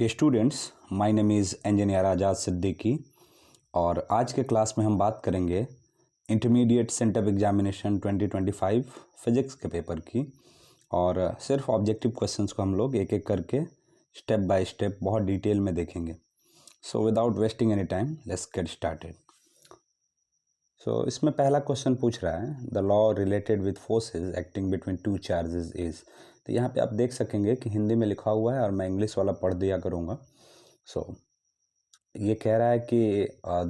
Dear students, my name is engineer Azad Siddiqui और आज के क्लास में हम बात करेंगे इंटरमीडिएट सेंटअप एग्जामिनेशन 2025 फिजिक्स के पेपर की। और सिर्फ ऑब्जेक्टिव क्वेश्चंस को हम लोग एक एक करके स्टेप बाय स्टेप बहुत डिटेल में देखेंगे। So without wasting any time let's get started. So इसमें पहला क्वेश्चन पूछ रहा है the law related with forces acting between two charges is. तो यहाँ पे आप देख सकेंगे कि हिंदी में लिखा हुआ है और मैं इंग्लिश वाला पढ़ दिया करूँगा। सो ये कह रहा है कि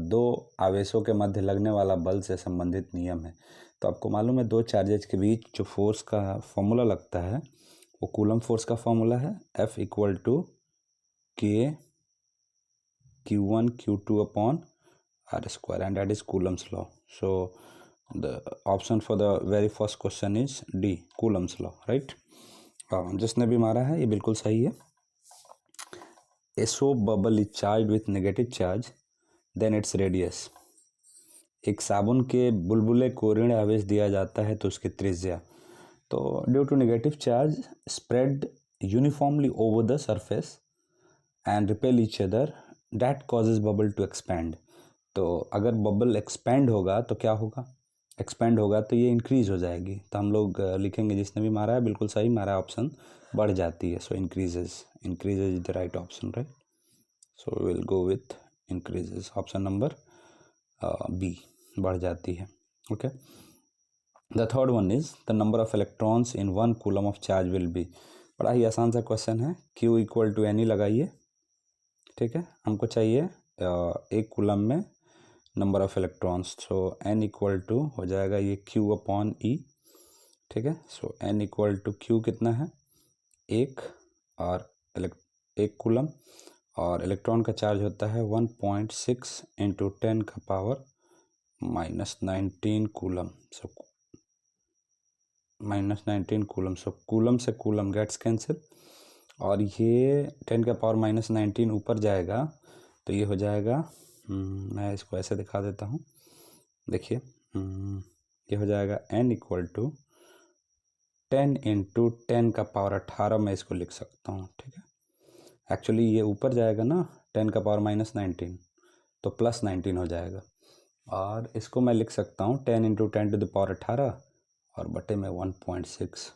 दो आवेशों के मध्य लगने वाला बल से संबंधित नियम है। तो आपको मालूम है दो चार्जेज के बीच जो फोर्स का फॉर्मूला लगता है वो कूलम फोर्स का फॉर्मूला है F इक्वल टू के Q1 Q2 upon R square and that is Coulomb's law. So the option for the very first question is D, Coulomb's law, right? जिसने भी मारा है ये बिल्कुल सही है। A soap bubble is charged with negative charge, then its radius. एक साबुन के बुलबुले को ऋण आवेश दिया जाता है तो उसकी त्रिज्या। तो due to negative charge spread uniformly over the surface and repel each other that causes bubble to expand. तो अगर बबल एक्सपैंड होगा तो क्या होगा, एक्सपैंड होगा तो ये इंक्रीज हो जाएगी। तो हम लोग लिखेंगे जिसने भी मारा है बिल्कुल सही मारा, ऑप्शन बढ़ जाती है। So increases is the right option, right. So will go with increases, option number B, बढ़ जाती है। Okay, the third one is the number of electrons in one coulomb of charge will be. बड़ा ही आसान सा question है। Q equal to any लगाइए, ठीक है। हमको चाहिए एक कूलम में number of electrons. So N equal to हो जाएगा ये Q अपॉन E, ठीक है। So N equal to Q कितना है, एक, और एक कूलम, और इलेक्ट्रॉन का चार्ज होता है 1.6 इंटू 10 का पावर -19 कूलम। सो -19 कूलम। सो कूलम से कूलम गेट्स कैंसिल और ये 10 का पावर -19 ऊपर जाएगा तो ये हो जाएगा, मैं इसको ऐसे दिखा देता हूँ, देखिए ये हो जाएगा N इक्वल टू 10 इंटू 10 का पावर 18 मैं इसको लिख सकता हूँ, ठीक है। एक्चुअली ये ऊपर जाएगा ना 10 का पावर -19 तो +19 हो जाएगा, और इसको मैं लिख सकता हूँ 10 इंटू 10 टू द पावर 18 और बटे में 1.6।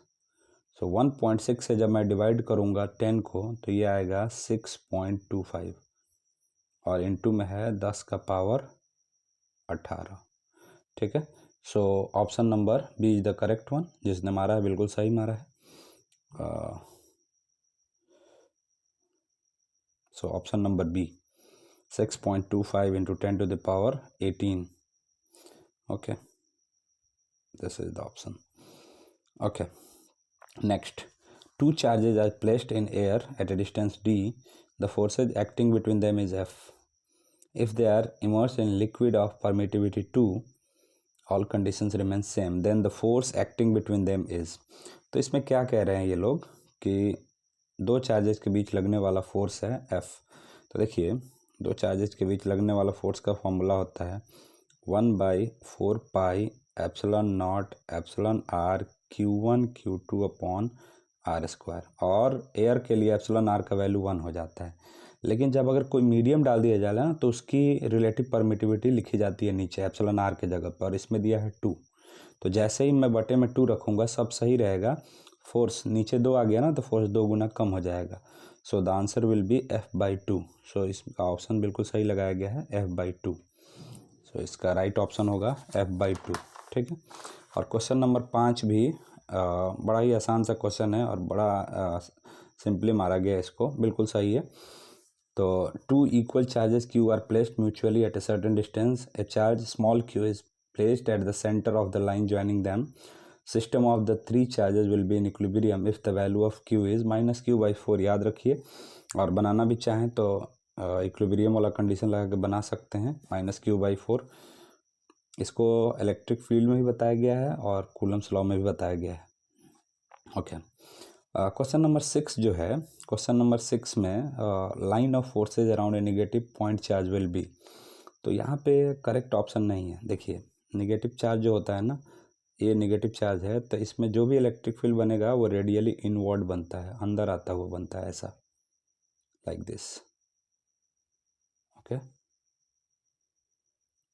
सो 1.6 से जब मैं डिवाइड करूँगा 10 को तो ये आएगा 6.25 और इनटू में है 10 का पावर 18, ठीक है। So option number B is the correct one. जिसने मारा है बिल्कुल सही मारा है। So option number B 6.25 into 10 to the power 18। Okay, this is the option. Okay, next, two charges are placed in air at a distance d. The forces acting between them is F. If they are immersed in liquid of permittivity 2, all conditions remain same, then the force acting between them is. तो इसमें क्या कह रहे हैं ये लोग कि दो चार्जेस के बीच लगने वाला फोर्स है F। तो देखिए दो चार्जेस के बीच लगने वाला फोर्स का फॉर्मूला होता है 1/4 pi epsilon not epsilon R Q1 Q2 upon R square. और एयर के लिए एप्सिलॉन R का वैल्यू 1 हो जाता है, लेकिन जब अगर कोई मीडियम डाल दिया जाए ना तो उसकी रिलेटिव परमिटिविटी लिखी जाती है नीचे एप्सिलॉन R के जगह पर, और इसमें दिया है 2। तो जैसे ही मैं बटे में 2 रखूँगा सब सही रहेगा। फोर्स नीचे 2 आ गया ना तो फोर्स 2 गुना कम हो जाएगा। So the answer will be F/2। सो इसका ऑप्शन बिल्कुल सही लगाया गया है F/2। सो इसका राइट ऑप्शन होगा F/2, ठीक है। और क्वेश्चन नंबर 5 भी बड़ा ही आसान सा क्वेश्चन है और बड़ा सिंपली मारा गया, इसको बिल्कुल सही है। तो two equal charges Q are placed mutually at a certain distance. A charge small q is placed at the centre of the line joining them. System of the three charges will be in equilibrium if the value of Q is -Q/4। याद रखिए, और बनाना भी चाहें तो equilibrium वाला condition लगा के बना सकते हैं -Q/4। इसको इलेक्ट्रिक फील्ड में भी बताया गया है और कूलम्स लॉ में भी बताया गया है। ओके, क्वेश्चन नंबर 6 जो है, क्वेश्चन नंबर 6 में line of forces around a negative point charge will be. तो यहाँ पे करेक्ट ऑप्शन नहीं है। देखिए नेगेटिव चार्ज जो होता है ना, ये नेगेटिव चार्ज है तो इसमें जो भी इलेक्ट्रिक फील्ड बनेगा वो रेडियली इनवर्ड बनता है, अंदर आता हुआ बनता है ऐसा, लाइक दिस। ओके,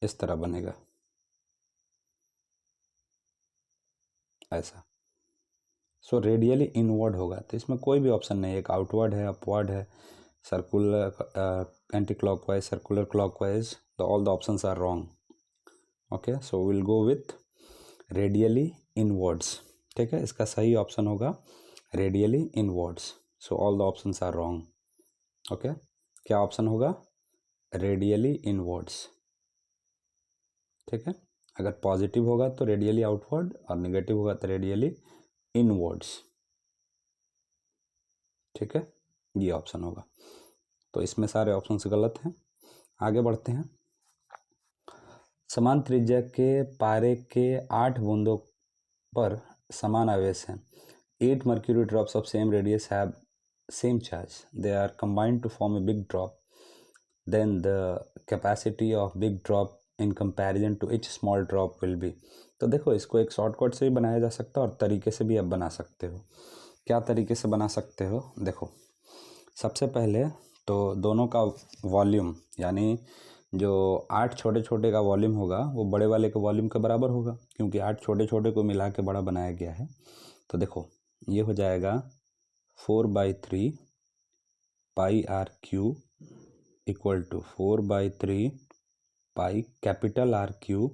इस तरह बनेगा ऐसा। सो रेडियली इनवर्ड होगा, तो इसमें कोई भी ऑप्शन नहीं है। एक आउटवर्ड है, अपवर्ड है, circular anti clockwise, circular clockwise, तो all the options are wrong. Okay, so will go with radially inwards. ठीक है, इसका सही ऑप्शन होगा radially inwards. So all the options are wrong. Okay, क्या ऑप्शन होगा? Radially inwards. ठीक है, अगर पॉजिटिव होगा तो रेडियली आउटवर्ड और नेगेटिव होगा तो रेडियली इनवर्ड्स। ठीक है, ये ऑप्शन होगा। तो इसमें सारे ऑप्शंस गलत हैं। आगे बढ़ते हैं। समान त्रिज्या के पारे के 8 बूंदों पर समान आवेश हैं। 8 mercury drops of same radius have same charge. They are combined to form a big drop. Then the capacity of big drop in comparison to each small drop will be. तो देखो, इसको एक शॉर्टकट से भी बनाया जा सकता है और तरीके से भी आप बना सकते हो। क्या तरीके से बना सकते हो? देखो, सबसे पहले तो दोनों का वॉल्यूम, यानी जो 8 छोटे छोटे का वॉल्यूम होगा वो बड़े वाले के वॉल्यूम के बराबर होगा, क्योंकि 8 छोटे छोटे को मिला के बड़ा बनाया गया है। तो देखो, ये हो जाएगा 4/3 pi R Q equal to 4/3 pi capital R Q,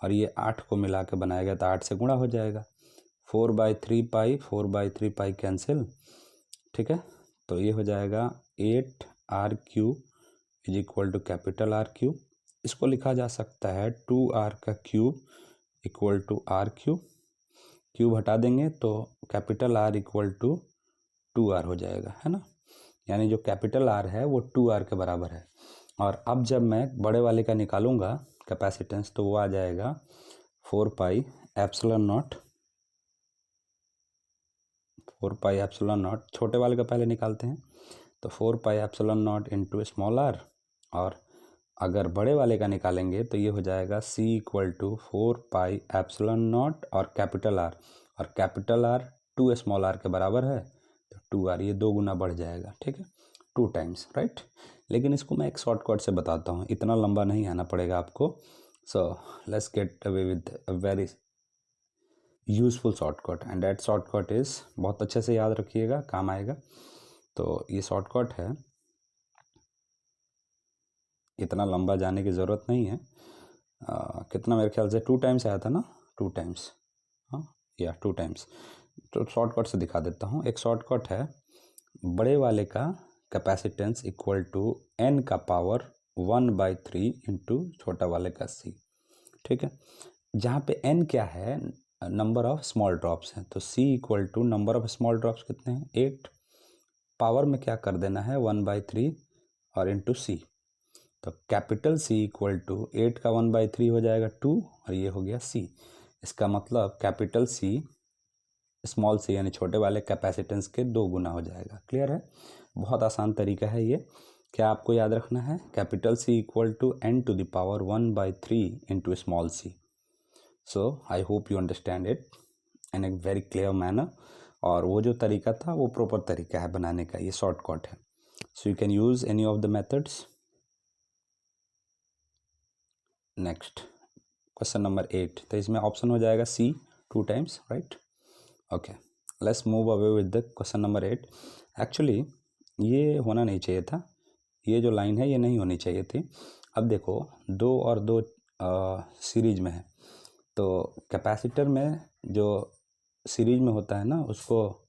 और ये 8 को मिला के बनाया गया तो 8 से गुणा हो जाएगा। 4/3 पाई 4/3 पाई कैंसिल। ठीक है, तो ये हो जाएगा 8r³ is equal to capital R³। इसको लिखा जा सकता है 2r का cube equal to R³। Cube हटा देंगे तो capital R equal to 2r हो जाएगा, है ना। यानी जो कैपिटल R है वो 2r के बराबर है। और अब जब मैं बड़े वाले का निकालूंगा कैपेसिटेंस तो वो आ जाएगा 4πε0। 4πε0, छोटे वाले का पहले निकालते हैं तो 4πε0 इंटू स्मॉल आर, और अगर बड़े वाले का निकालेंगे तो ये हो जाएगा C इक्वल टू 4πε0 और कैपिटल R, और कैपिटल R 2 स्मॉल आर के बराबर है तो 2r, ये 2 गुना बढ़ जाएगा। ठीक है, 2 टाइम्स, राइट। लेकिन इसको मैं एक शॉर्टकट से बताता हूँ, इतना लंबा नहीं आना पड़ेगा आपको। So let's get away with a very useful shortcut, and that shortcut is, बहुत अच्छे से याद रखिएगा, काम आएगा। तो ये शॉर्टकट है, इतना लंबा जाने की ज़रूरत नहीं है। कितना, मेरे ख्याल से 2 टाइम्स आया था ना, 2 टाइम्स, हाँ या 2 टाइम्स। तो शॉर्टकट से दिखा देता हूँ। एक शॉर्टकट है, बड़े वाले का कैपेसिटेंस इक्वल टू n का पावर 1/3 इंटू छोटा वाले का c। ठीक है, जहाँ पे n क्या है, नंबर ऑफ स्मॉल ड्रॉप्स हैं, तो c equal to number of small drops कितने हैं, 8। पावर में क्या कर देना है, 1/3 और इंटू c। तो कैपिटल C इक्वल टू 8 का 1/3 हो जाएगा 2, और ये हो गया C। इसका मतलब कैपिटल C स्मॉल c यानी छोटे वाले कैपेसिटेंस के 2 गुना हो जाएगा। क्लियर है, बहुत आसान तरीका है ये। क्या आपको याद रखना है, capital C equal to n to the power 1/3 into small c। So I hope you understand it in a very clear manner. और वो जो तरीका था वो प्रॉपर तरीका है बनाने का, ये शॉर्टकट है। So you can use any of the methods. Next question number 8, तो इसमें ऑप्शन हो जाएगा C 2 times, right. Okay, let's move away with the question number 8। Actually ये होना नहीं चाहिए था, ये जो लाइन है ये नहीं होनी चाहिए थी। अब देखो, 2 और 2 सीरीज में है, तो कैपेसिटर में जो सीरीज में होता है ना उसको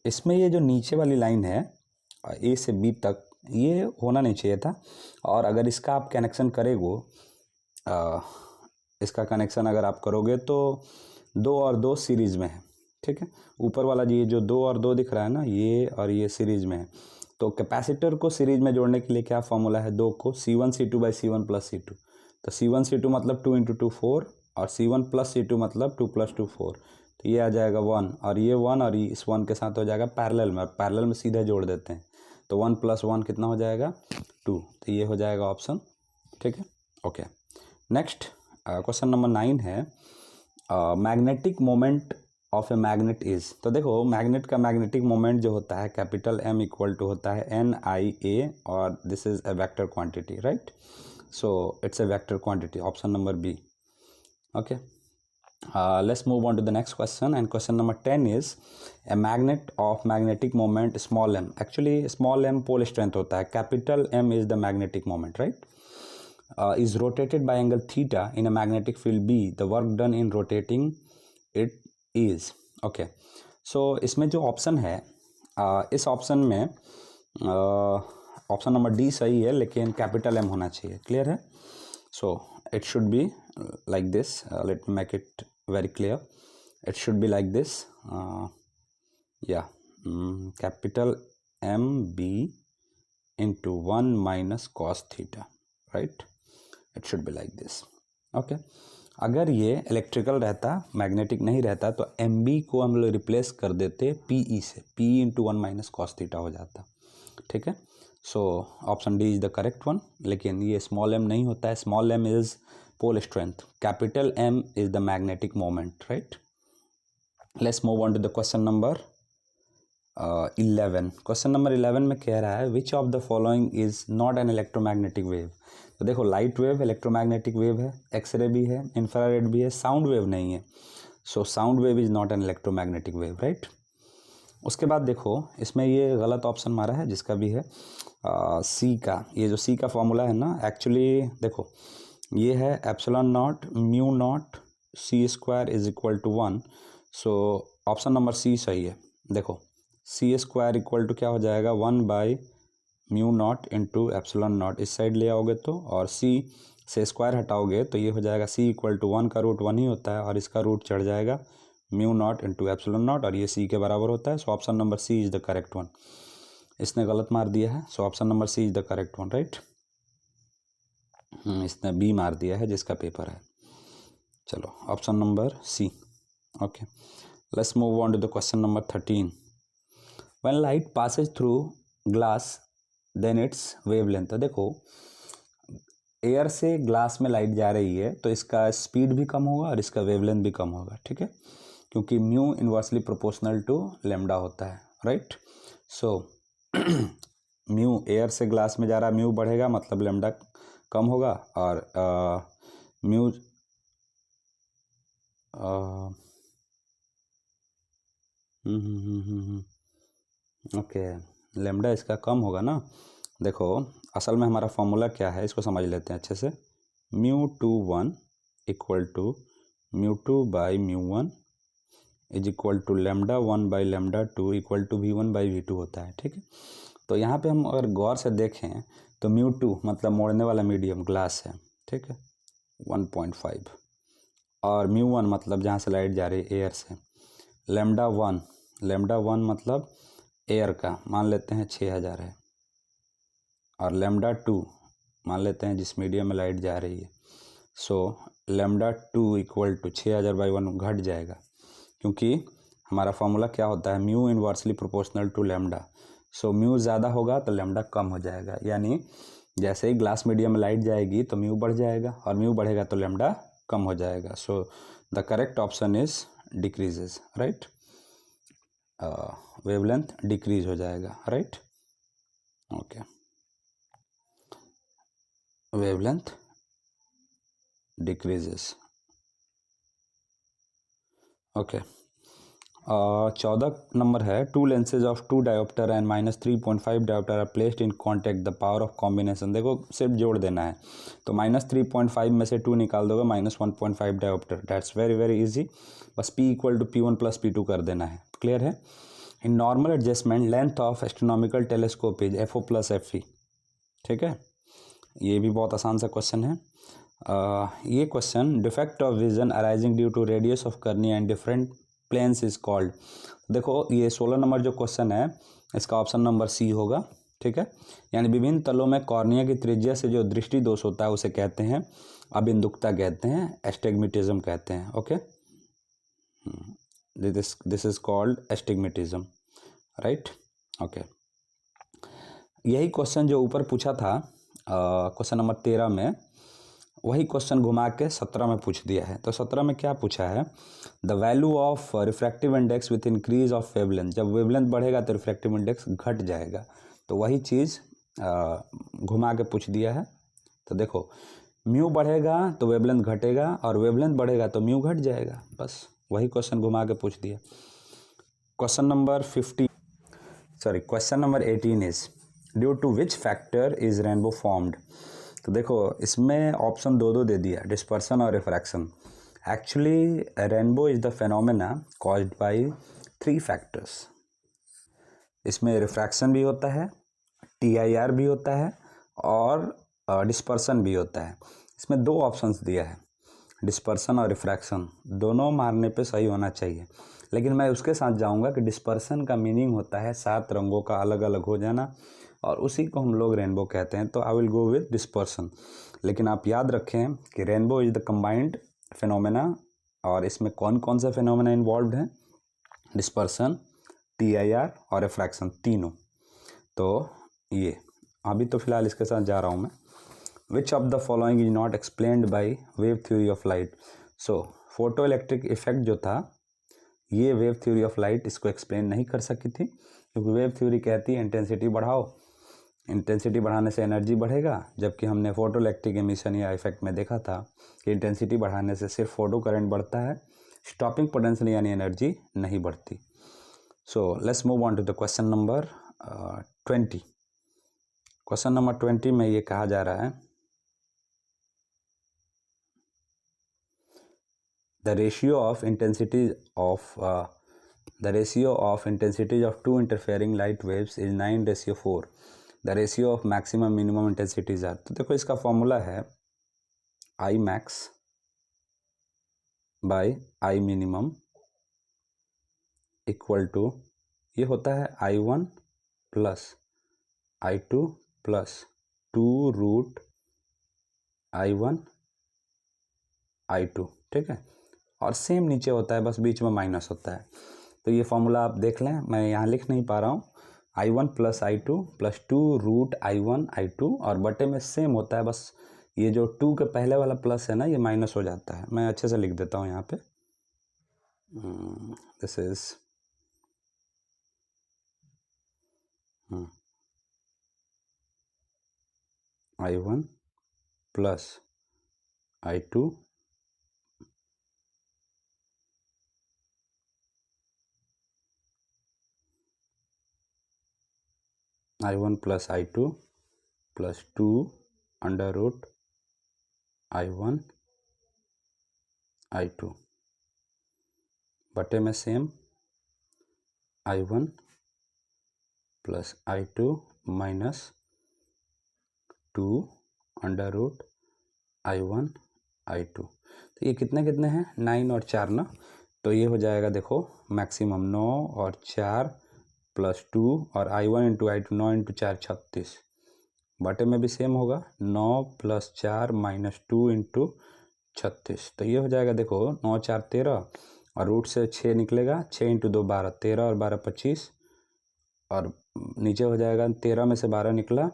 इसमें ये जो नीचे वाली लाइन है A से B तक, ये होना नहीं चाहिए था। और अगर इसका आप कनेक्शन करेगो, इसका कनेक्शन अगर आप करोगे तो 2 और 2 सीरीज में है। ठीक है, ऊपर वाला ये जो 2 और 2 दिख रहा है ना, ये और ये सीरीज में है। तो कैपेसिटर को सीरीज में जोड़ने के लिए क्या फॉर्मूला है, 2 को C1C2/C1 + C2। तो C1C2 मतलब 2 × 2 4, और C1 + C2 मतलब 2 + 2 4। तो ये आ जाएगा 1, और ये 1 और इस 1 के साथ हो जाएगा पैरेलल में, और पैरेलल में सीधे जोड़ देते हैं तो 1 + 1 कितना हो जाएगा, 2। तो ये हो जाएगा ऑप्शन। ठीक है, ओके। नेक्स्ट क्वेश्चन नंबर 9 है, magnetic moment of a magnet is, तो देखो मैग्नेट का मैग्नेटिक मोमेंट जो होता है कैपिटल M इक्वल टू होता है NIA और this is a vector quantity, right? So it's a vector quantity, option number B. Okay, let's move on to the next question, and question number 10 is a magnet of magnetic moment small m. Actually small m pole strength होता है, capital M is the magnetic moment, right? Is rotated by angle theta in a magnetic field B. The work done in rotating it is, okay. So इसमें जो option है इस option में option number D सही है, लेकिन capital M होना चाहिए. क्लियर है? So it should be like this. Let me make it very clear. It should be like this. Capital MB into 1 minus cos theta, right? It should be like this. Okay. अगर ये electrical रहता, magnetic नहीं रहता, तो MB को हम लोग replace कर देते PE से, PE into 1 minus cos theta हो जाता. ठीक है? So option D is the correct one. लेकिन ये स्मॉल m नहीं होता है. Small m is pole strength, capital M is the magnetic moment, right? Let's move on to the question number 11. Question number 11 में कह रहा है which of the following is not an electromagnetic wave. तो देखो light wave electromagnetic wave है, x ray भी है, infrared भी है, साउंड वेव नहीं है. So sound wave is not an electromagnetic wave, right? उसके बाद देखो इसमें ये गलत ऑप्शन मारा है जिसका भी है सी का. ये जो सी का फॉर्मूला है ना, एक्चुअली देखो ये है epsilon naught mu naught C square is equal to 1. So option number C सही है. देखो सी स्क्वायर इक्वल टू क्या हो जाएगा, 1 by mu naught into epsilon not. इस साइड ले आओगे तो, और सी से स्क्वायर हटाओगे तो ये हो जाएगा सी इक्वल टू 1 का रूट 1 ही होता है, और इसका रूट चढ़ जाएगा mu naught into epsilon naught, और ये सी के बराबर होता है. So option number C is the correct one. इसने गलत मार दिया है. So option number C is the correct one, right? इसने बी मार दिया है जिसका पेपर है. चलो option number C. Okay, let's move on to the question number 13. When light passes through glass then its wavelength. तो देखो एयर से ग्लास में लाइट जा रही है तो इसका स्पीड भी कम होगा और इसका वेवलेंथ भी कम होगा. ठीक है? क्योंकि mu inversely proportional to lambda होता है, राइट? सो म्यू एयर से ग्लास में जा रहा है, म्यू बढ़ेगा मतलब लेमडा कम होगा, और म्यू ओके लेमडा इसका कम होगा ना. देखो असल में हमारा फॉर्मूला क्या है इसको समझ लेते हैं अच्छे से. Mu 2 1 equal to mu 2 by mu 1 is equal to lambda 1 by lambda 2 equal to V1 by V2 होता है. ठीक है? तो यहाँ पे हम अगर गौर से देखें तो म्यू 2 मतलब मोड़ने वाला मीडियम ग्लास है. ठीक है? 1.5, और म्यू 1 मतलब जहाँ से लाइट जा रही है एयर से. लेमडा 1 मतलब एयर का मान लेते हैं 6000 है, और लेमडा 2 मान लेते हैं जिस मीडियम में लाइट जा रही है. So lambda 2 equal to 6000 by 1 घट जाएगा, क्योंकि हमारा फॉर्मूला क्या होता है, mu inversely proportional to lambda. So mu ज़्यादा होगा तो लेमडा कम हो जाएगा, यानी जैसे ही ग्लास मीडियम में लाइट जाएगी तो म्यू बढ़ जाएगा, और म्यू बढ़ेगा तो लेमडा कम हो जाएगा. So the correct option is decreases, right? Wavelength decrease हो जाएगा, right? Okay, wavelength decreases. Okay, 14 number है. 2 lenses of 2 diopter and -3.5 diopter are placed in contact. The power of combination. देखो सिर्फ जोड़ देना है, तो -3.5 में से 2 निकाल दोगे, -1.5 diopter. That's very very easy. बस P equal to P1 plus P2 कर देना है. क्लियर है? In normal adjustment length of astronomical telescope is FO plus FE. ठीक है? ये भी बहुत आसान सा क्वेश्चन है. ये question defect of vision arising due to radius of cornea and different planes is called. देखो ये 16 नंबर जो क्वेश्चन है इसका ऑप्शन नंबर सी होगा. ठीक है? यानी विभिन्न तलों में कॉर्निया की त्रिज्या से जो दृष्टि दोष होता है उसे कहते हैं अबिंदुकता कहते हैं, एस्टिग्मेटिज्म कहते हैं. Okay, this is called astigmatism, right? Okay, यही क्वेश्चन जो ऊपर पूछा था क्वेश्चन नंबर 13 में, वही क्वेश्चन घुमा के 17 में पूछ दिया है। तो 17 में क्या पूछा है, the value of refractive index with increase of wavelength, जब वेवलेंथ बढ़ेगा तो रिफ्रैक्टिव इंडेक्स घट जाएगा। तो वही चीज़ घुमा के पूछ दिया है। तो देखो म्यू बढ़ेगा तो वेवलेंथ घटेगा और वेवलेंथ बढ़ेगा तो म्यू घट जाएगा, बस वही क्वेश्चन घुमा के पूछ दिया। Question number 18 is due to which factor is rainbow formed. तो देखो इसमें ऑप्शन दो दे दिया, डिस्पर्सन और refraction. Actually rainbow is the phenomena caused by 3 factors. इसमें रिफ्रैक्शन भी होता है, TIR भी होता है और डिस्पर्सन भी होता है। इसमें 2 ऑप्शंस दिया है, डिस्पर्सन और रिफ्रैक्शन, दोनों मारने पे सही होना चाहिए। लेकिन मैं उसके साथ जाऊंगा कि डिस्पर्सन का मीनिंग होता है 7 रंगों का अलग अलग हो जाना, और उसी को हम लोग रेनबो कहते हैं। तो I will go with dispersion. लेकिन आप याद रखें कि rainbow is the combined phenomena, और इसमें कौन कौन से फिनोमेना इन्वॉल्व हैं, डिस्पर्सन, TIR और रिफ्रैक्शन, तीनों। तो ये अभी तो फिलहाल इसके साथ जा रहा हूँ मैं। विच of the following is not explained by wave theory of light. So photo electric effect जो था, ये वेव थ्योरी ऑफ लाइट इसको एक्सप्लेन नहीं कर सकी थी, क्योंकि वेव थ्योरी कहती है इंटेंसिटी बढ़ाओ, इंटेंसिटी बढ़ाने से एनर्जी बढ़ेगा, जबकि हमने फोटो इलेक्ट्रिक एमिशन या इफेक्ट में देखा था कि इंटेंसिटी बढ़ाने से सिर्फ फोटो करंट बढ़ता है, स्टॉपिंग पोटेंशियल यानी एनर्जी नहीं बढ़ती। So let's move on to the question number 20। Question number 20 में ये कहा जा रहा है, the ratio of intensities of two interfering light waves is 9:4. The ratio of maximum minimum intensities are, तो देखो इसका फॉर्मूला है I max by I minimum equal to, ये होता है I1 plus I2 plus 2√I1 I2, ठीक है। और सेम नीचे होता है, बस बीच में माइनस होता है। तो ये फॉर्मूला आप देख लें, मैं यहाँ लिख नहीं पा रहा हूँ। I1 plus I2 plus 2√I1 I2, और बटे में सेम होता है, बस ये जो 2 के पहले वाला प्लस है ना, ये माइनस हो जाता है। मैं अच्छे से लिख देता हूँ यहाँ पे, this is I1 plus I2 I1 plus I2 plus 2√I1 I2 बटे में same I1 plus I2 minus 2√I1 I2। तो ये कितने कितने हैं, 9 और 4 ना। तो ये हो जाएगा देखो मैक्सिमम 9 और 4 प्लस 2 और I1 इंटू I2, 9 इंटू 4 36, बटे में भी सेम होगा 9 प्लस 4 माइनस 2 इंटू 36। तो ये हो जाएगा देखो 9 4 13, और रूट से 6 निकलेगा, 6 इंटू 2 12, 13 और 12 25, और नीचे हो जाएगा 13 में से 12 निकला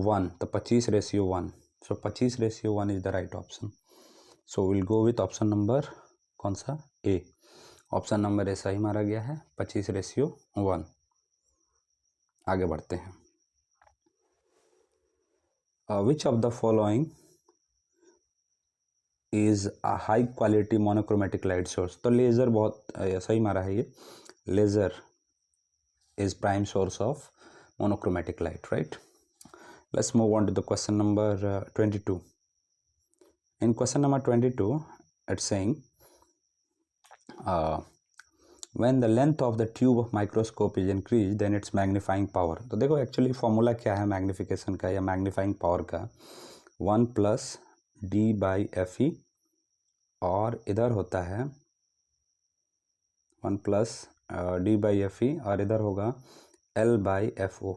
1, तो 25:1। सो 25:1 is the right option. So will go with option number कौन सा, ए। ऑप्शन नंबर ए सही मारा गया है, 25:1। आगे बढ़ते हैं। विच of the following is a high quality monochromatic light source. तो लेज़र बहुत सही मारा है, ये laser is prime source of monochromatic light, right? Let's move on to the question number 22. In question number 22, it's saying when the length of the tube of microscope is increased, then its magnifying power. तो देखो actually formula क्या है magnification का या magnifying power का, 1 plus D/FE, और इधर होता है 1 प्लस D/FE, और इधर होगा L/FO,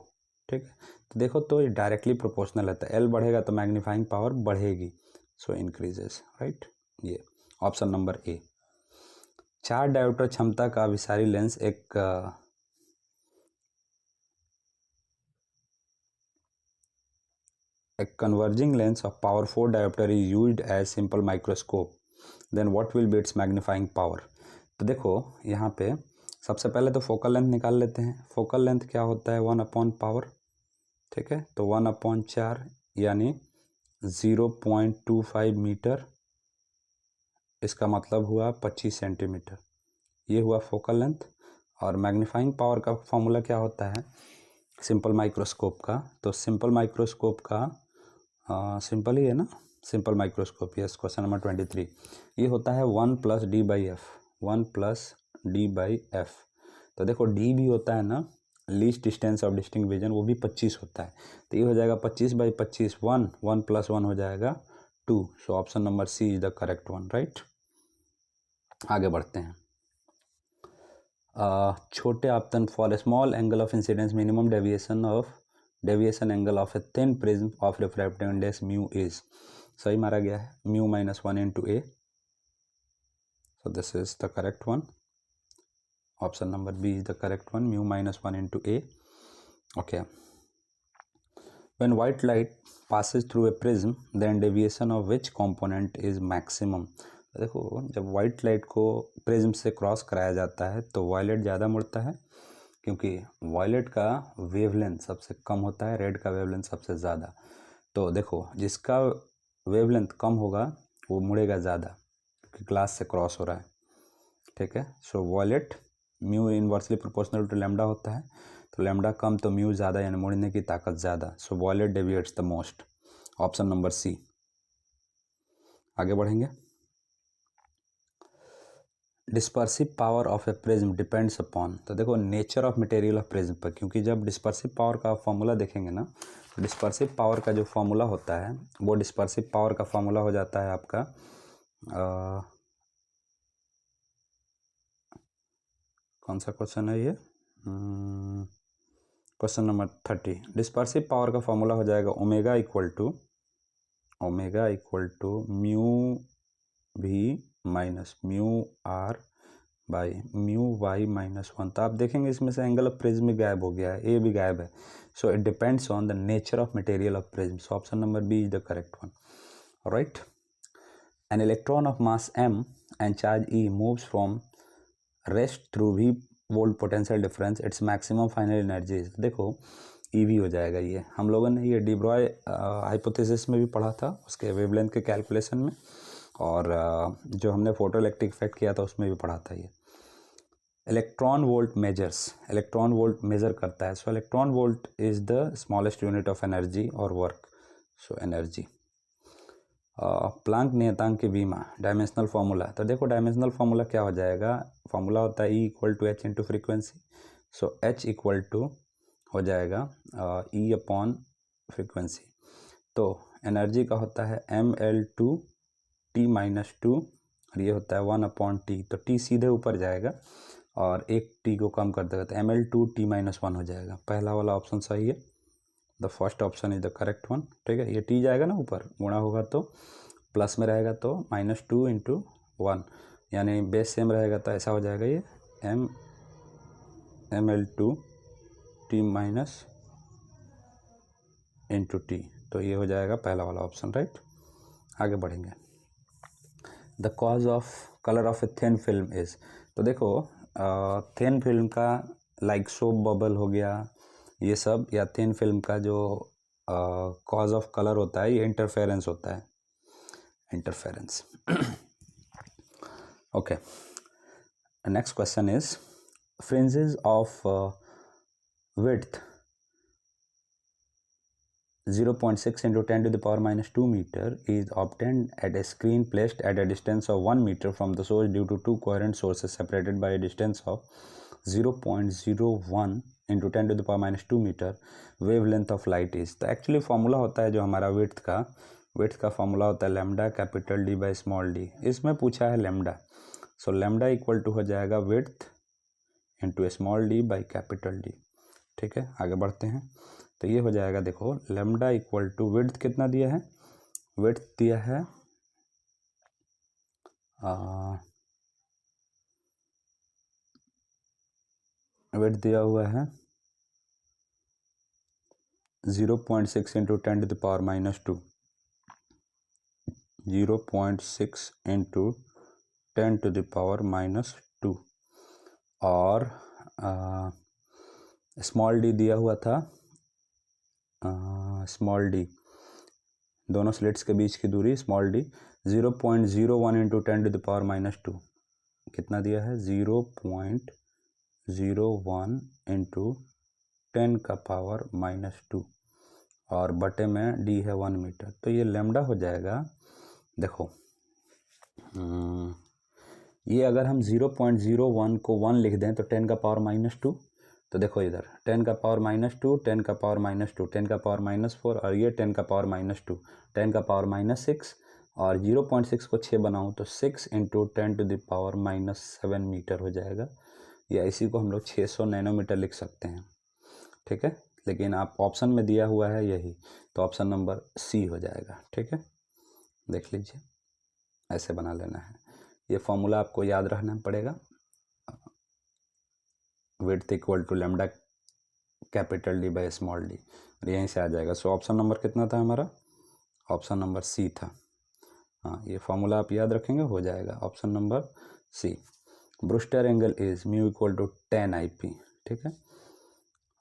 ठीक है। तो देखो तो ये डायरेक्टली प्रोपोर्शनल रहता है, L बढ़ेगा तो मैग्नीफाइंग पावर बढ़ेगी, सो इंक्रीजेस, राइट। ये ऑप्शन नंबर ए। 4 डायोप्टर क्षमता का अभिसारी लेंस एक a converging lens of power 4 diopter is used as simple microscope, then what will be its magnifying power? तो देखो यहाँ पे सबसे पहले तो फोकल लेंथ निकाल लेते हैं। फोकल लेंथ क्या होता है 1/पावर, ठीक है। तो 1/4 यानी 0.25 मीटर, इसका मतलब हुआ 25 सेंटीमीटर। ये हुआ फोकल लेंथ। और मैग्नीफाइंग पावर का फॉर्मूला क्या होता है सिंपल माइक्रोस्कोप का? तो सिंपल माइक्रोस्कोप का सिंपल ही है ना, simple microscope. Yes, question number 23। ये होता है 1+D/F, 1+D/F। तो देखो D भी होता है ना, least distance of distinct vision, वो भी 25 होता है। तो ये हो जाएगा 25/25, 1, 1 + 1 हो जाएगा 2। So option number C is the correct one, right. आगे बढ़ते हैं। छोटे आपतन for a small angle of incidence minimum deviation angle of a thin prism of refractive index mu is, सही मारा गया है, mu -1 × A। So this is the correct one. Option number B is the correct one, mu -1 × A। Okay. When white light passes through a prism, then deviation of which component is maximum? देखो जब white light को prism से cross कराया जाता है तो violet ज़्यादा मुड़ता है, क्योंकि वायलेट का वेवलेंथ सबसे कम होता है, रेड का वेवलेंथ सबसे ज़्यादा। तो देखो जिसका वेवलेंथ कम होगा वो मुड़ेगा ज़्यादा, क्योंकि ग्लास से क्रॉस हो रहा है, ठीक है। So violet mu inversely proportional to lambda होता है, तो लैम्डा कम तो म्यू ज़्यादा, यानी मुड़ने की ताकत ज़्यादा। So violet deviates the most, option number C. आगे बढ़ेंगे। Dispersive power of a prism depends upon, तो देखो nature of material of prism पर, क्योंकि जब डिस्पर्सिव पावर का फॉर्मूला देखेंगे ना, तो डिस्पर्सिव पावर का जो फॉर्मूला होता है वो डिस्पर्सिव पावर का फॉर्मूला हो जाता है आपका कौन सा क्वेश्चन है ये, क्वेश्चन नंबर 30। डिस्पर्सिव पावर का फॉर्मूला हो जाएगा ओमेगा इक्वल टू म्यू भी minus mu R by mu Y -1। तो आप देखेंगे इसमें से एंगल ऑफ प्रिज्म भी गायब हो गया है, ए भी गायब है। So it depends on the nature of material of prism. So option number B is the correct one, right. An electron of mass m and charge E moves from rest through v volt potential difference, its maximum final energy. देखो EV हो जाएगा। ये हम लोगों ने ये D Broglie hypothesis में भी पढ़ा था, उसके वेवलेंथ के कैलकुलेशन में, और जो हमने फोटो इलेक्ट्रिक इफेक्ट किया था उसमें भी पढ़ा था ये। इलेक्ट्रॉन वोल्ट मेजर करता है। सो electron volt is the smallest unit of energy और वर्क। So energy. प्लांक नियतांक के बीमा डायमेंशनल फार्मूला, तो देखो डायमेंशनल फार्मूला क्या हो जाएगा, फार्मूला होता है E = H × frequency. So H = हो जाएगा E/फ्रीक्वेंसी। तो एनर्जी का होता है mL2T-2, और ये होता है 1/T। तो T सीधे ऊपर जाएगा और एक T को कम कर देगा, तो mL2T-1 हो जाएगा। पहला वाला ऑप्शन सही है, the first option is the correct one, ठीक है। ये T जाएगा ना ऊपर, गुणा होगा तो प्लस में रहेगा, तो -2 × 1, यानी बेस सेम रहेगा, तो ऐसा हो जाएगा ये mL2T- × T। तो ये हो जाएगा पहला वाला ऑप्शन, राइट। आगे बढ़ेंगे। The cause of colour of a thin film is, तो देखो थिन फिल्म का लाइक सोप बबल हो गया, ये सब, या थिन फिल्म का जो कॉज ऑफ कलर होता है ये इंटरफेरेंस होता है, interference. Okay, next question is fringes of width 0.6 × 10⁻² meter is obtained at a screen placed at a distance of 1 meter from the source due to two coherent sources separated by a distance of 0.01 × 10⁻² meter. wavelength of light is, तो actually formula होता है जो हमारा width का formula होता है lambda D/d। इसमें पूछा है लैम्डा, सो लैम्डा = हो जाएगा width × d/D, ठीक है। आगे बढ़ते हैं। तो ये हो जाएगा, देखो लैम्डा = विड्थ कितना दिया है, विड्थ दिया है विड्थ दिया हुआ है 0.6 into 10 to the power -2, 0.6 into 10 to the power -2, और स्मॉल डी दिया हुआ था, स्मॉल डी, दोनों स्लिट्स के बीच की दूरी small D 0.01 into 10 to the power -2, कितना दिया है 0.01 इंटू 10 का पावर -2, और बटे में डी है 1 मीटर। तो ये लैम्डा हो जाएगा, देखो ये अगर हम 0.01 को 1 लिख दें तो 10 का पावर -2, तो देखो इधर 10 का पावर -2, 10 का पावर -2, 10 का पावर -4, और ये 10 का पावर -2, 10 का पावर -6, और 0.6 को 6 बनाऊँ तो 6 into 10 to the power -7 metre हो जाएगा, या इसी को हम लोग 600 नैनोमीटर लिख सकते हैं, ठीक है। लेकिन आप ऑप्शन में दिया हुआ है यही, तो ऑप्शन नंबर सी हो जाएगा, ठीक है। देख लीजिए, ऐसे बना लेना है। ये फॉर्मूला आपको याद रखना पड़ेगा, width equal to lambda capital D by small D, और यहीं से आ जाएगा। सो ऑप्शन नंबर कितना था हमारा, ऑप्शन नंबर सी था। हाँ, ये फॉर्मूला आप याद रखेंगे, हो जाएगा option number C. Brewster angle is mu equal to 10 IP, ठीक है।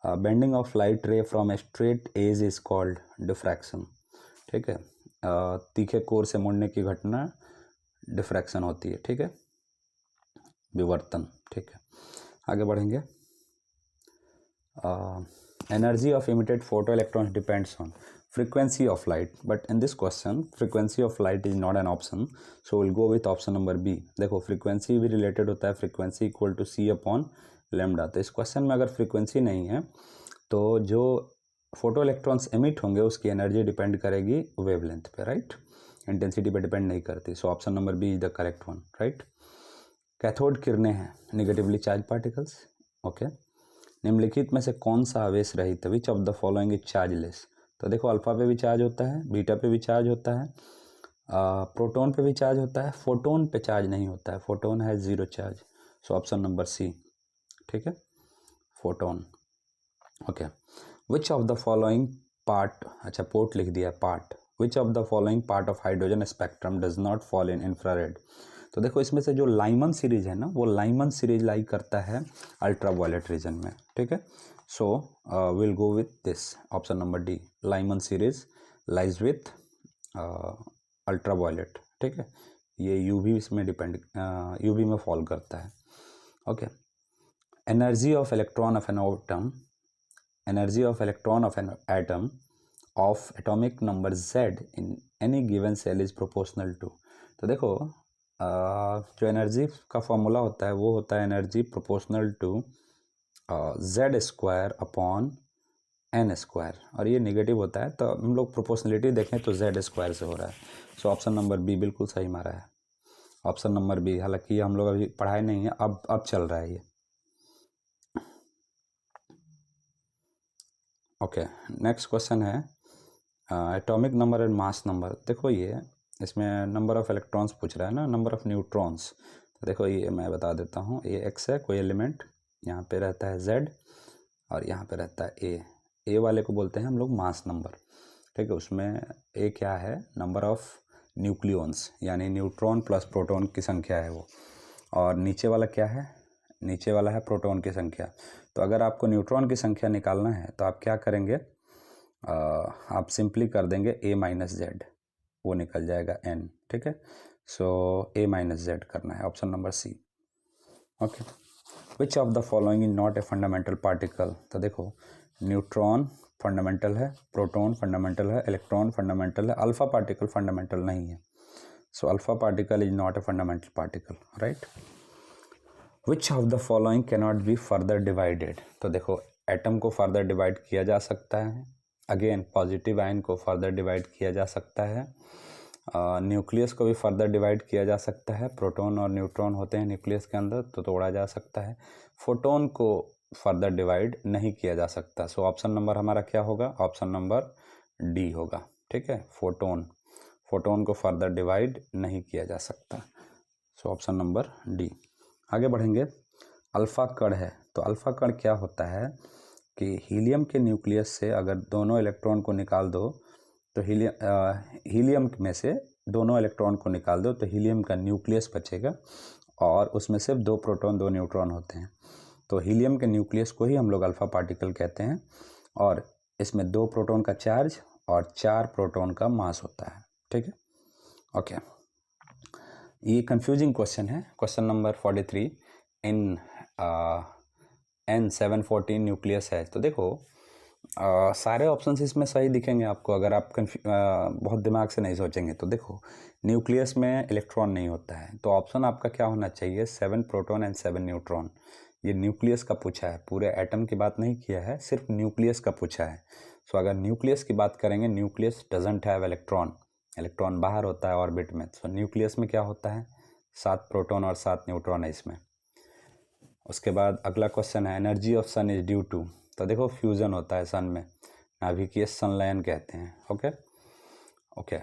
Bending of light ray from a straight edge is called diffraction, ठीक है। तीखे कोर से मुड़ने की घटना डिफ्रैक्शन होती है, ठीक है, विवर्तन, ठीक है। आगे बढ़ेंगे। Energy of emitted photo electrons depends on frequency of light, but in this question frequency of light is not an option, so we'll go with option number B। देखो frequency भी related होता है, frequency equal to c upon lambda। तो इस question में अगर frequency नहीं है तो जो फोटो इलेक्ट्रॉन्स एमिट होंगे उसकी एनर्जी डिपेंड करेगी वेवलेंथ पे, राइट, इंटेंसिटी पे डिपेंड नहीं करती। So option number B is the correct one, right. Cathode किरणें हैं निगेटिवली चार्ज पार्टिकल्स, ओके। निम्नलिखित में से कौन सा आवेश रहित, विच of the following is chargeless. तो देखो अल्फा पे भी चार्ज होता है, बीटा पे भी चार्ज होता है, प्रोटॉन पे भी चार्ज होता है, फोटोन पे चार्ज नहीं होता है, फोटोन है 0 charge. So option number C, ठीक है, photon, okay. Which of the following part, अच्छा पोर्ट लिख दिया part, which of the following part of hydrogen spectrum does not fall in infrared. तो देखो इसमें से जो लाइमन सीरीज है ना, वो लाइमन सीरीज लाई करता है अल्ट्रा वायलेट रीजन में, ठीक है। So will go with this option number D, Lyman series lies with ultraviolet, ठीक है। ये यूवी इसमें डिपेंड, यूवी में फॉल करता है, okay. Energy of electron of an atom, energy of electron of an atom of atomic number z in any given cell is proportional to. तो देखो जो एनर्जी का फॉर्मूला होता है वो होता है energy proportional to z square upon n square, और ये नेगेटिव होता है, तो हम लोग प्रोपोर्शनलिटी देखें तो z स्क्वायर से हो रहा है। सो ऑप्शन नंबर बी बिल्कुल सही मारा है, ऑप्शन नंबर बी। हालांकि हम लोग अभी पढ़ाए नहीं है, अब चल रहा है ये, ओके। नेक्स्ट क्वेश्चन है atomic number and mass number. देखो ये इसमें नंबर ऑफ इलेक्ट्रॉन्स पूछ रहा है ना, नंबर ऑफ न्यूट्रॉन्स। तो देखो ये मैं बता देता हूँ, ये x है, कोई एलिमेंट, यहाँ पे रहता है z और यहाँ पे रहता है a वाले को बोलते हैं हम लोग मास नंबर, ठीक है। उसमें a क्या है, नंबर ऑफ न्यूक्लियॉन्स, यानी न्यूट्रॉन प्लस प्रोटॉन की संख्या है वो, और नीचे वाला क्या है, नीचे वाला है प्रोटॉन की संख्या। तो अगर आपको न्यूट्रॉन की संख्या निकालना है तो आप क्या करेंगे, आप सिंपली कर देंगे a माइनस जेड, वो निकल जाएगा n, ठीक है। सो a माइनस जेड करना है, option number C, okay. Which of the following is not a fundamental particle. तो देखो न्यूट्रॉन फंडामेंटल है, प्रोटॉन फंडामेंटल है, इलेक्ट्रॉन फंडामेंटल है, अल्फा पार्टिकल फंडामेंटल नहीं है। So alpha particle is not a fundamental particle, right. Which of the following can not be further divided. तो देखो atom को फर्दर डिवाइड किया जा सकता है, अगेन पॉजिटिव आयन को फर्दर डिवाइड किया जा सकता है, न्यूक्लियस को भी फर्दर डिवाइड किया जा सकता है, प्रोटॉन और न्यूट्रॉन होते हैं न्यूक्लियस के अंदर तो तोड़ा जा सकता है, फोटोन को फर्दर डिवाइड नहीं किया जा सकता। सो ऑप्शन नंबर हमारा क्या होगा, ऑप्शन नंबर डी होगा, ठीक है। फोटोन को फर्दर डिवाइड नहीं किया जा सकता, सो ऑप्शन नंबर डी। आगे बढ़ेंगे। अल्फा कण है, तो अल्फा कण क्या होता है कि हीलियम के न्यूक्लियस से अगर दोनों इलेक्ट्रॉन को निकाल दो तो हीलियम में से दोनों इलेक्ट्रॉन को निकाल दो तो हीलियम का न्यूक्लियस बचेगा और उसमें सिर्फ 2 प्रोटॉन 2 न्यूट्रॉन होते हैं। तो हीलियम के न्यूक्लियस को ही हम लोग अल्फा पार्टिकल कहते हैं और इसमें 2 प्रोटॉन का चार्ज और 4 प्रोटॉन का मास होता है। ठीक है, ओके। ये कंफ्यूजिंग क्वेश्चन है, क्वेश्चन नंबर 43 इन N714 न्यूक्लियस है। तो देखो सारे ऑप्शंस इसमें सही दिखेंगे आपको अगर आप बहुत दिमाग से नहीं सोचेंगे। तो देखो न्यूक्लियस में इलेक्ट्रॉन नहीं होता है तो ऑप्शन आपका क्या होना चाहिए, 7 प्रोटॉन एंड 7 न्यूट्रॉन। ये न्यूक्लियस का पूछा है, पूरे एटम की बात नहीं किया है, सिर्फ न्यूक्लियस का पूछा है। सो अगर न्यूक्लियस की बात करेंगे, nucleus doesn't have electron, electron बाहर होता है ऑर्बिट में। सो न्यूक्लियस में क्या होता है, 7 प्रोटॉन और 7 न्यूट्रॉन है इसमें। उसके बाद अगला क्वेश्चन है energy of sun is due to. तो देखो फ्यूज़न होता है सन में, नाभिकीय संलयन कहते हैं। ओके ओके,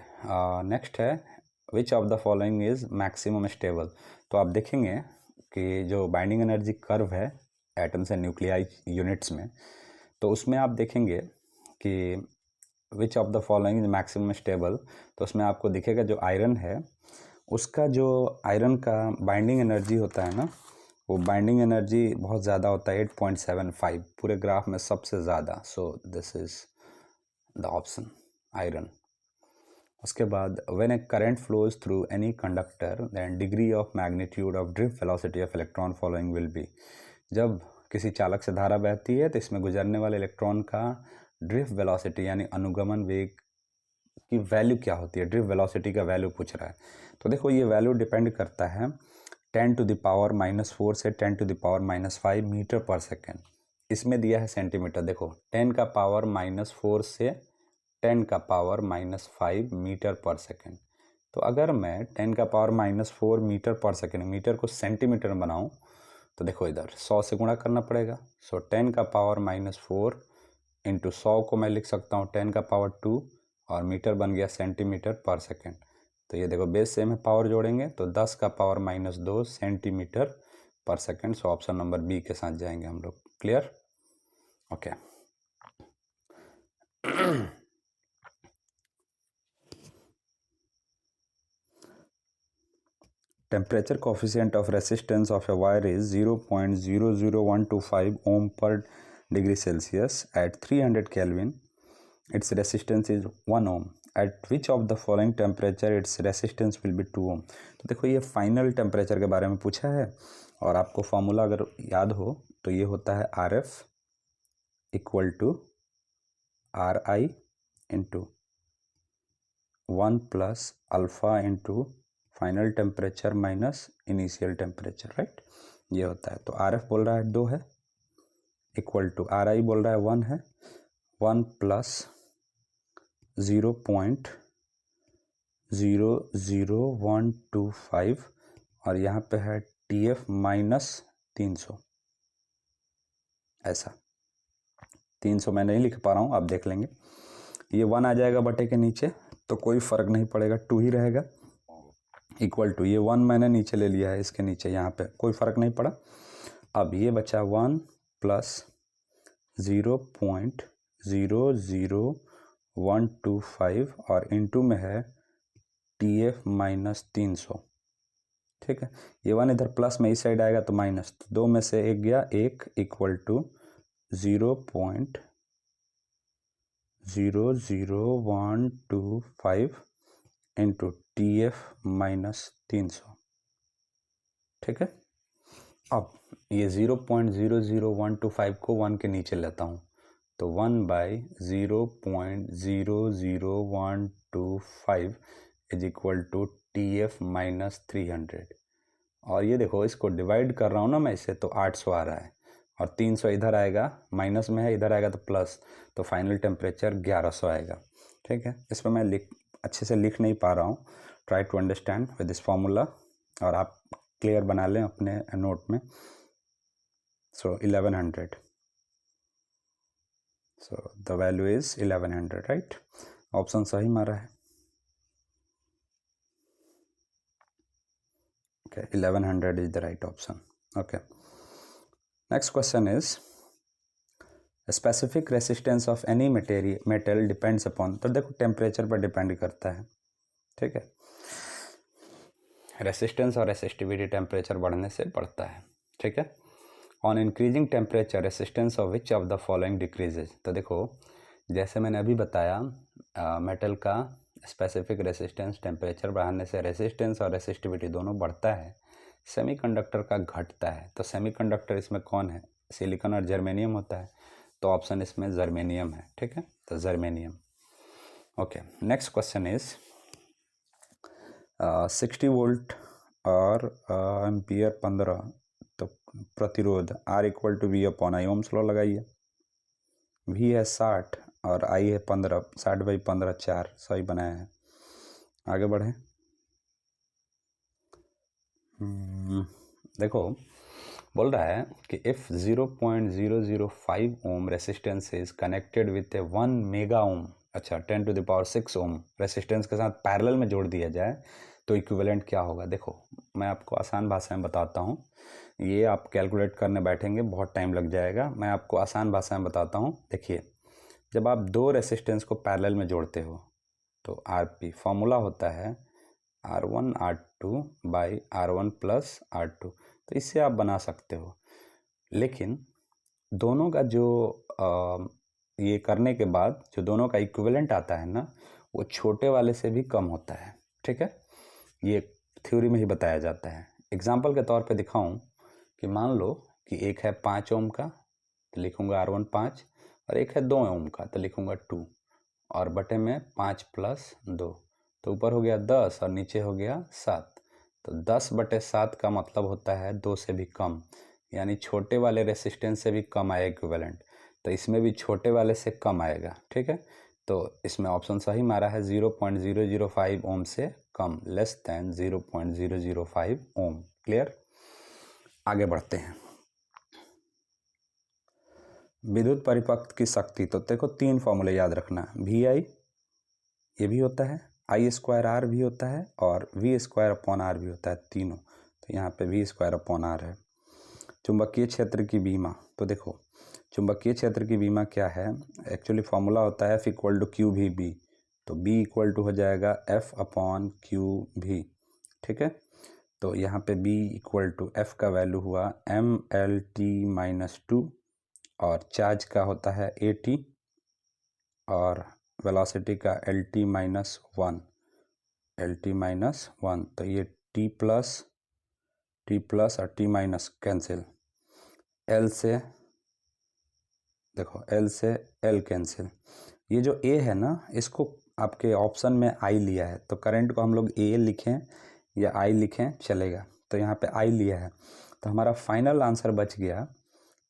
नेक्स्ट है which of the following is maximum stable. तो आप देखेंगे कि जो बाइंडिंग एनर्जी कर्व है एटम्स एंड न्यूक्लियाई यूनिट्स में, तो उसमें आप देखेंगे कि विच of the following is maximum stable. तो उसमें आपको दिखेगा जो आयरन है उसका जो आयरन का बाइंडिंग एनर्जी होता है ना, वो बाइंडिंग एनर्जी बहुत ज़्यादा होता है, 8.75 पूरे ग्राफ में सबसे ज़्यादा। So this is the option iron. उसके बाद when a current flows through any conductor then degree of magnitude of drift velocity of electron following will be. जब किसी चालक से धारा बहती है तो इसमें गुजरने वाले इलेक्ट्रॉन का ड्रिफ्ट वेलोसिटी यानी अनुगमन वेग की वैल्यू क्या होती है, ड्रिफ्ट वेलोसिटी का वैल्यू पूछ रहा है। तो देखो ये वैल्यू डिपेंड करता है 10 to the power -4 से 10 to the power -5 मीटर पर सेकेंड। इसमें दिया है सेंटीमीटर। देखो 10 का पावर -4 से 10 का पावर -5 मीटर पर सेकेंड। तो अगर मैं 10 का पावर -4 मीटर पर सेकेंड, मीटर को सेंटीमीटर में बनाऊँ तो देखो इधर 100 से गुणा करना पड़ेगा। सो 10 का पावर -4 इंटू 100 को मैं लिख सकता हूँ 10 का पावर 2 और मीटर बन गया सेंटीमीटर पर सेकेंड। तो ये देखो बेस से में पावर जोड़ेंगे तो 10 का power -2 centimetre per second. So option number B के साथ जाएंगे हम लोग। Clear, okay. Temperature coefficient of resistance of a wire is 0.00125 ohm per degree Celsius at 300 kelvin. Its resistance is 1 ohm. At which of the following temperature its resistance will be 2 ohm. तो देखो ये final temperature के बारे में पूछा है और आपको फॉर्मूला अगर याद हो तो ये होता है RF equal to RI into 1 plus alpha into final temperature minus initial temperature, right. ये होता है। तो RF बोल रहा है 2 है इक्वल टू RI बोल रहा है 1 है, 1 प्लस 0.00125 और यहाँ पे है TF -300। ऐसा 300 मैं नहीं लिख पा रहा हूँ, आप देख लेंगे। ये 1 आ जाएगा बटे के नीचे तो कोई फ़र्क नहीं पड़ेगा, 2 ही रहेगा इक्वल टू ये 1 मैंने नीचे ले लिया है, इसके नीचे यहाँ पे कोई फ़र्क नहीं पड़ा। अब ये बचा 1 प्लस 0.00125 और इनटू में है TF -300। ठीक है, ये 1 इधर प्लस में इस साइड आएगा तो माइनस, तो 2 में से 1 गया, 1 इक्वल टू 0.00125 इंटू TF -300। ठीक है, अब ये 0.00125 को 1 के नीचे लेता हूँ तो 1/0.00125 इज इक्वल टू TF -300। और ये देखो इसको डिवाइड कर रहा हूँ ना मैं इससे, तो 800 आ रहा है और 300 इधर आएगा, माइनस में है, इधर आएगा तो प्लस, तो फाइनल टेम्परेचर 1100 आएगा। ठीक है, इस पर मैं अच्छे से लिख नहीं पा रहा हूँ, try to understand with this formula और आप क्लियर बना लें अपने नोट में। So 1100, so the value is 1100, right. Option सही मारा है। Okay, 1100 is the right option. Okay. Next question is specific resistance of any metal depends upon, तो देखो टेम्परेचर पर डिपेंड करता है, ठीक है। रेसिस्टेंस और रेसिस्टिविटी टेम्परेचर बढ़ने से बढ़ता है, ठीक है। On increasing temperature resistance of which of the following decreases, तो देखो जैसे मैंने अभी बताया मेटल का स्पेसिफिक रेसिस्टेंस टेम्परेचर बढ़ाने से रेसिस्टेंस और रेसिस्टिविटी दोनों बढ़ता है, सेमीकंडक्टर का घटता है। तो सेमीकंडक्टर इसमें कौन है, सिलिकॉन और जर्मेनियम होता है, तो ऑप्शन इसमें जर्मेनियम है, ठीक है, तो germanium. Okay, next question is 60 volt और एम्पियर 15, तो प्रतिरोध R equal to V upon I, ohm's law लगाइए। V है 60 और I है 15, 60/15 4, सही बनाया है। आगे बढ़ें। देखो बोल रहा है कि if 0.005 ohm resistance is connected with a 1 mega ohm, अच्छा 10⁶ ओम रेसिस्टेंस के साथ पैरेलल में जोड़ दिया जाए तो इक्विवेलेंट क्या होगा। देखो मैं आपको आसान भाषा में बताता हूँ, ये आप कैलकुलेट करने बैठेंगे बहुत टाइम लग जाएगा, मैं आपको आसान भाषा में बताता हूँ। देखिए जब आप दो रेसिस्टेंस को पैरेलल में जोड़ते हो तो RP फॉर्मूला होता है R1 R2 by R1 plus R2, तो इससे आप बना सकते हो। लेकिन दोनों का जो ये करने के बाद जो दोनों का इक्विवेलेंट आता है ना, वो छोटे वाले से भी कम होता है, ठीक है। ये थ्योरी में ही बताया जाता है। एग्जाम्पल के तौर पे दिखाऊं कि मान लो कि एक है 5 ओम का तो लिखूंगा R1 5, और एक है 2 ओम का तो लिखूंगा 2, और बटे में 5 + 2, तो ऊपर हो गया 10 और नीचे हो गया 7, तो 10/7 का मतलब होता है 2 से भी कम, यानी छोटे वाले रेसिस्टेंस से भी कम आएगा इक्विवेलेंट, तो इसमें भी छोटे वाले से कम आएगा, ठीक है। तो इसमें ऑप्शन सही मारा है 0.005 ओम से कम, लेस देन 0.005 ओम। क्लियर, आगे बढ़ते हैं। विद्युत परिपथ की शक्ति, तो देखो 3 फॉर्मूले याद रखना, VI ये भी होता है, I² R भी होता है, और V²/R भी होता है, तीनों। तो यहाँ पे V²/R है। चुंबकीय क्षेत्र की बीमा, तो देखो चुंबकीय क्षेत्र की बीमा क्या है, एक्चुअली फॉर्मूला होता है F = QVB, तो B = हो जाएगा F/QV, ठीक है। तो यहाँ पे B = F का वैल्यू हुआ mLt-2, और चार्ज का होता है AT, और वेलोसिटी का LT-1, तो ये T प्लस और T- कैंसिल, L से देखो L से L कैंसिल। ये जो A है ना, इसको आपके ऑप्शन में I लिया है, तो करंट को हम लोग A लिखें या I लिखें चलेगा, तो यहाँ पे I लिया है, तो हमारा फाइनल आंसर बच गया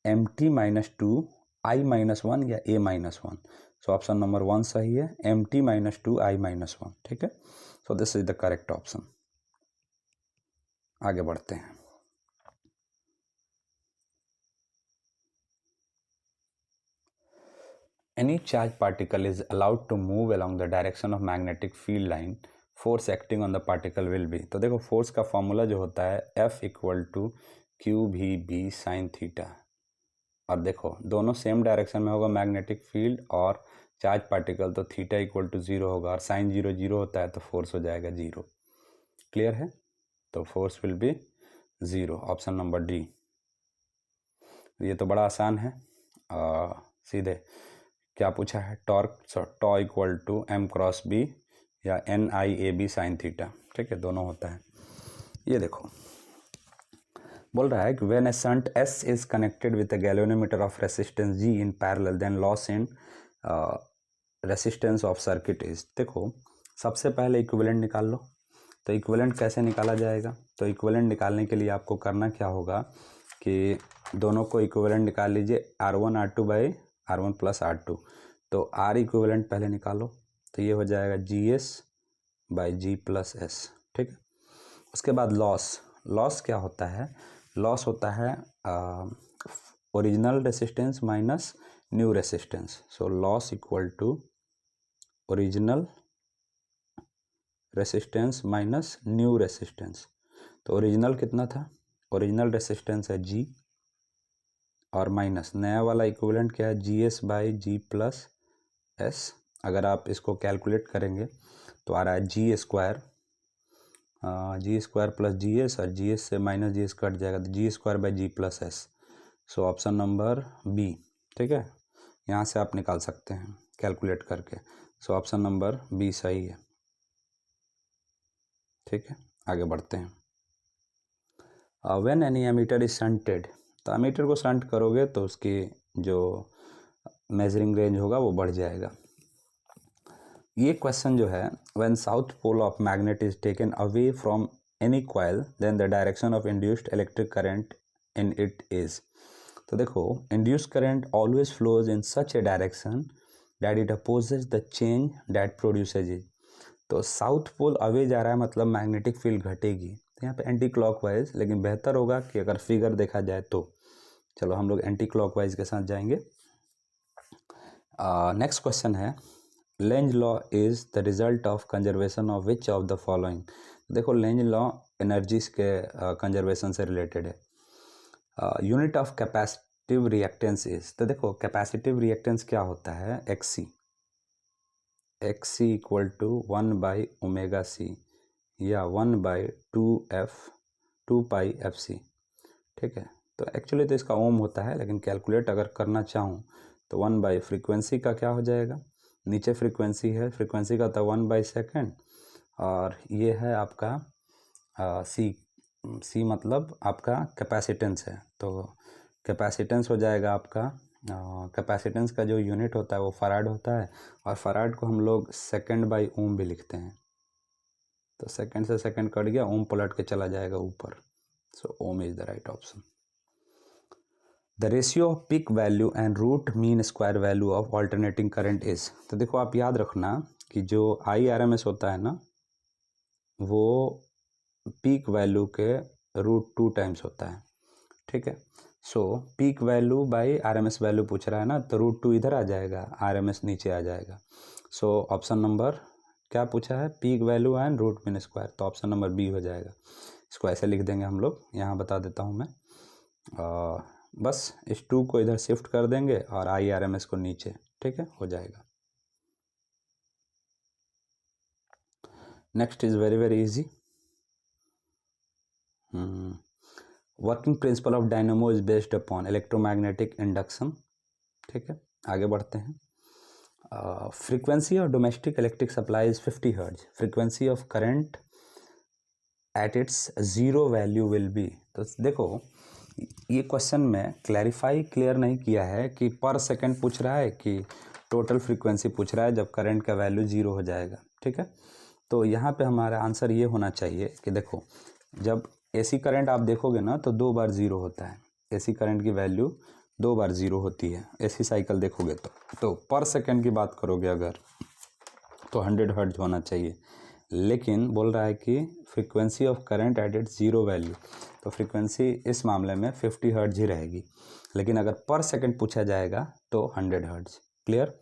MT-2 I-1 या A-1। सो ऑप्शन नंबर 1 सही है, MT-2 I-1, ठीक है। सो this is the correct option. आगे बढ़ते हैं। Any charged particle is allowed to move along the direction of magnetic field line, force acting on the particle will be, तो देखो force का फॉर्मूला जो होता है F = QVB sin थीटा, और देखो दोनों सेम डायरेक्शन में होगा मैग्नेटिक फील्ड और चार्ज पार्टिकल, तो थीटा = 0 होगा, और साइन 0 0 होता है तो फोर्स हो जाएगा 0। क्लियर है, तो force will be 0, option number D। ये तो बड़ा आसान है, सीधे क्या पूछा है, टॉर्क, टॉ = M×B या NIAB sin थीटा, ठीक है, दोनों होता है। ये देखो बोल रहा है कि when a shunt S is connected with a galvanometer of resistance G in parallel then loss in resistance of circuit is, देखो सबसे पहले इक्विवेलेंट निकाल लो। तो इक्विवेलेंट कैसे निकाला जाएगा, तो इक्विवेलेंट निकालने के लिए आपको करना क्या होगा कि दोनों को इक्विवेलेंट निकाल लीजिए, R1 R2 by R1 plus R2, तो R इक्विवेलेंट पहले निकालो, तो ये हो जाएगा GS/G + S, ठीक है। उसके बाद लॉस क्या होता है, लॉस होता है original resistance minus new resistance, so loss = original resistance minus new resistance. तो ओरिजिनल कितना था, ओरिजिनल रेसिस्टेंस है G, और माइनस नया वाला इक्विवेलेंट क्या है, GS/G+S। अगर आप इसको कैलकुलेट करेंगे तो आ रहा है G² प्लस GS, और GS से माइनस GS कट जाएगा तो G²/G+S। सो ऑप्शन नंबर बी, ठीक है, यहाँ से आप निकाल सकते हैं कैलकुलेट करके। सो ऑप्शन नंबर बी सही है, ठीक है। आगे बढ़ते हैं। When any ammeter is shunted, तो एमीटर को शंट करोगे तो उसकी जो मेजरिंग रेंज होगा वो बढ़ जाएगा। ये क्वेश्चन जो है, when south pole of magnet is taken away from any coil then the direction of induced electric current in it is. तो देखो, induced current always flows in such a direction that it opposes the change that produces it. तो south pole away जा रहा है मतलब magnetic field घटेगी, तो यहाँ पे एंटी क्लॉकवाइज, लेकिन बेहतर होगा कि अगर फिगर देखा जाए तो। चलो हम लोग एंटी क्लॉकवाइज के साथ जाएंगे। नेक्स्ट क्वेश्चन है, Lenz law is the result of conservation of which of the following. देखो, लेंज लॉ एनर्जीज के कंजर्वेशन से रिलेटेड है। Unit of capacitive reactance is, तो देखो कैपेसिटिव रिएक्टेंस क्या होता है, XC इक्वल टू 1/ωc या 1/2πfc, ठीक है। तो एक्चुअली तो इसका ओम होता है, लेकिन कैलकुलेट अगर करना चाहूँ तो 1 फ्रीक्वेंसी का क्या हो जाएगा, नीचे फ्रीक्वेंसी है, फ्रीक्वेंसी का तो 1/सेकेंड, और ये है आपका सी मतलब आपका कैपेसिटेंस है। तो कैपेसिटेंस हो जाएगा आपका, कैपेसिटेंस का जो यूनिट होता है वो फराड होता है, और फराड को हम लोग सेकेंड/ओम भी लिखते हैं। तो सेकेंड से सेकेंड कट गया, ओम पलट के चला जाएगा ऊपर। So ohm is the right option. The ratio of peak value and root mean square value of alternating current is. तो देखो, आप याद रखना कि जो IRMS होता है ना, वो पीक वैल्यू के √2 टाइम्स होता है, ठीक है। So peak value by RMS value पूछ रहा है ना, तो √2 इधर आ जाएगा, RMS नीचे आ जाएगा। सो ऑप्शन नंबर क्या पूछा है, peak value and root mean square, तो ऑप्शन नंबर बी हो जाएगा। इसको ऐसे लिख देंगे हम लोग, यहाँ बता देता हूँ मैं। बस इस 2 को इधर शिफ्ट कर देंगे और IRMS को नीचे, ठीक है, हो जाएगा। Next is very very easy. Working principle of dynamo is based upon electromagnetic induction, ठीक है। आगे बढ़ते हैं। Frequency of domestic electric supply is 50 hertz, frequency of current at its zero value will be. तो देखो, ये क्वेश्चन में clear नहीं किया है कि पर सेकंड पूछ रहा है कि टोटल फ्रीक्वेंसी पूछ रहा है जब करंट का वैल्यू 0 हो जाएगा, ठीक है। तो यहाँ पे हमारा आंसर ये होना चाहिए कि देखो, जब AC करंट आप देखोगे ना तो 2 बार 0 होता है, AC करंट की वैल्यू 2 बार 0 होती है AC साइकिल देखोगे तो पर सेकंड की बात करोगे अगर तो 100 हर्ट्ज होना चाहिए, लेकिन बोल रहा है कि frequency of current at its zero value, तो फ्रीक्वेंसी इस मामले में 50 हर्ट्ज ही रहेगी, लेकिन अगर पर सेकंड पूछा जाएगा तो 100 हर्ट्ज। क्लियर।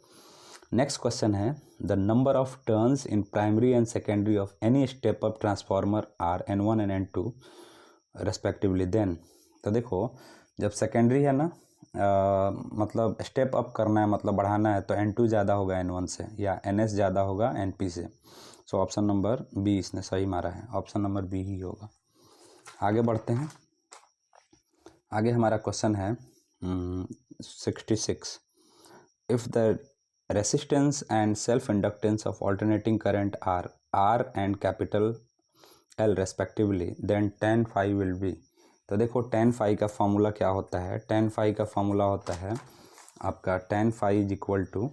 नेक्स्ट क्वेश्चन है, the number of turns in primary and secondary of any step up transformer are N1 and N2 respectively then. तो देखो, जब सेकेंडरी है ना, मतलब स्टेप अप करना है, मतलब बढ़ाना है, तो N2 ज़्यादा होगा N1 से, या NS ज़्यादा होगा NP से। सो ऑप्शन नंबर बी इसने सही मारा है, ऑप्शन नंबर बी ही होगा। आगे बढ़ते हैं। आगे हमारा क्वेश्चन है 66। If the resistance and self inductance of alternating current are R and capital L respectively then tan phi will be. तो देखो, tan phi का फॉर्मूला क्या होता है, tan phi का फॉर्मूला होता है आपका tan phi is equal to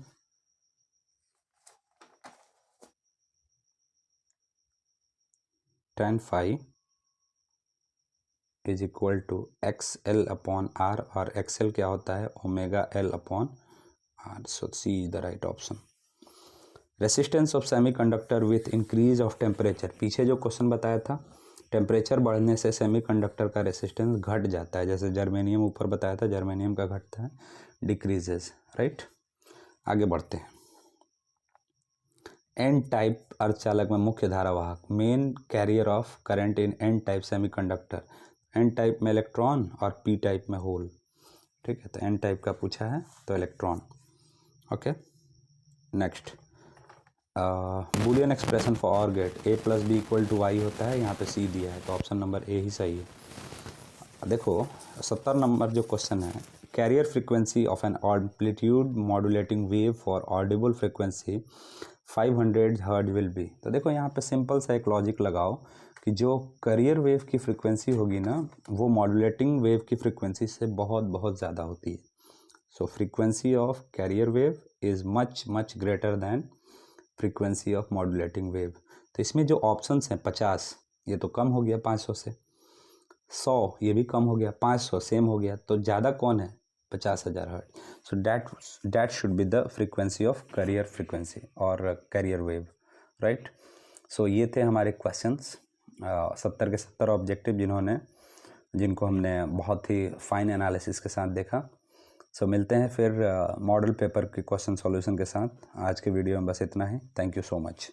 XL/R, और XL क्या होता है, ωL/R। So C is the right option. Resistance of semiconductor with increase of temperature, पीछे जो क्वेश्चन बताया था, टेम्परेचर बढ़ने से सेमीकंडक्टर का रेसिस्टेंस घट जाता है, जैसे जर्मेनियम ऊपर बताया था, जर्मेनियम का घटता है, डिक्रीजेस, राइट। आगे बढ़ते हैं। एन टाइप अर्धचालक में मुख्य धारावाहक, main carrier of current in N type semiconductor, N type में इलेक्ट्रॉन और पी टाइप में होल, ठीक है, तो एन टाइप का पूछा है तो electron. Okay, next Boolean expression for OR gate A plus B equal to Y होता है, यहाँ पे सी दिया है तो ऑप्शन नंबर ए ही सही है। देखो 70 नंबर जो क्वेश्चन है, carrier frequency of an amplitude modulating wave for audible frequency 500 hertz will be. तो देखो यहाँ पे सिंपल सा एक लॉजिक लगाओ कि जो कैरियर वेव की फ्रीक्वेंसी होगी ना, वो मॉड्यूलेटिंग वेव की फ्रीक्वेंसी से बहुत बहुत ज़्यादा होती है। So frequency of carrier wave is much much greater than frequency of modulating wave. तो इसमें जो ऑप्शंस हैं 50, ये तो कम हो गया 500 से, 100 ये भी कम हो गया, 500 सेम हो गया, तो ज़्यादा कौन है? 50,000 hertz. So that should be the frequency of carrier frequency और कैरियर वेव, राइट। सो ये थे हमारे क्वेश्चंस, 70 के 70 ऑब्जेक्टिव जिनको हमने बहुत ही फाइन एनालिसिस के साथ देखा। सो मिलते हैं फिर मॉडल पेपर के क्वेश्चन सॉल्यूशन के साथ। आज के वीडियो में बस इतना ही। Thank you so much.